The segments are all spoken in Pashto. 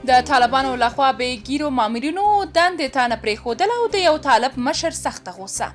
د طالبانو لخوا به ګیرو مامورینو دندې ته نه پرېښودل او د یو طالب مشر سخته غوسه.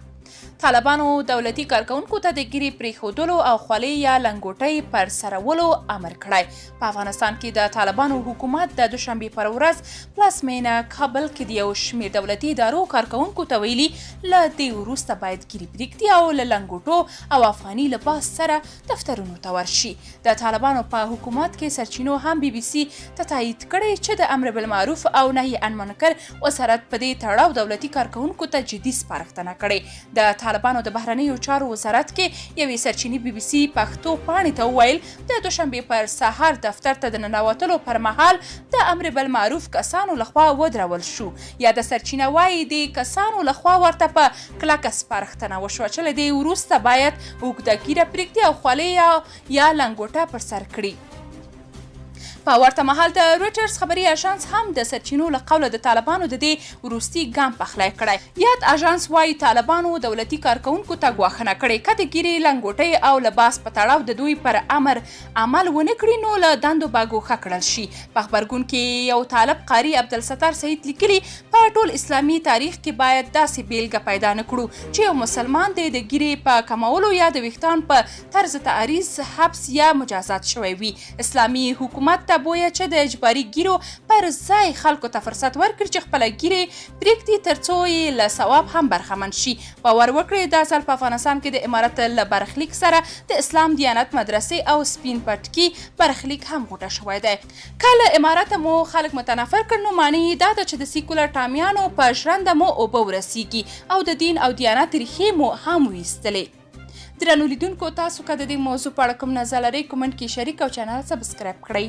طالبانو دولتي کارکونکو ته د ګیرې پرېښودلو او خولۍ یا لنګوټۍ پر سرولو امر کړی. په افغانستان کې د طالبانو حکومت د دوشنبې پر ورځ پلازمینه کابل کې د یو شمېر دولتي ادارو کارکونکو ته ویلي له دې وروسته باید ګیرې پرېږدي او له لنګوټو او افغاني لباس سره دفترونو ته ورشي. د طالبانو په حکومت کې سرچینو هم بي بي سي ته تایید کړی چې د امر بالمعروف او نهي عن منکر وزارت په دې تړاو دولتي کارکونکو ته جدي سپارښتنه کړې. د طالبانو د بهرنیو چارو وزارت کې یوې سرچینې بي بي سي پښتو پاڼې ته وویل د دوشنبې پر سهار دفتر ته د ننوتلو پر مهال د امر بالمعروف کسانو لخوا ودرول شو. یاده سرچینه وایي د کسانو لخوا ورته په کلکه سپارښتنه وشوه چې له دې وروسته باید اوږده ږیره پرېږدي او خولۍ یا لنګوټه پر سر کړي. په ورته مهال د رویټرز خبري اژانس هم د سرچینو له قوله د طالبانو د دې وروستي ګام پخلی کړی. یاد اژانس وایي طالبانو دولتي کارکونکو ته ګواښنه کړې که د ګیرې لنګوټۍ او لباس په تړاو د دوی پر امر عمل ونه کړي نو له دندو به ګوښه کړل شي. په خبرګون کې یو طالب قاري عبدالستار سعید لیکلي په ټول اسلامي تاریخ کې باید داسې بیلګه پیدا نه کړو چې یو مسلمان د ګیرې په کمولو یا د ویښتان په طرز تعریض حبس یا مجازات شوی وي. اسلامي حکومت بویه چې د اجباري ګیرو پر ځای خلکو ته فرصت ورکړي چې خپله ګیرې پرېږدي ترڅو یې له ثواب هم برخمن شي. باور وکړئ دا ځل په افغانستان کې د امارت له برخلیک سره د اسلام دیانت مدرسې او سپین پټکي برخلیک هم غوټه شوی دی. که له امارته مو خلک متنفر کړ نو معنی دا ده چې د سیکولر ټامیانو په ژرنده مو اوبه ورسیږي او د دین او دیانت ریښې مو هم ویستلې. درنو لیدونکو تاسو که د دې موضوع په اړه کوم نظر لرئ کومنټ کې شریک او چینل سبسکرایب کړئ.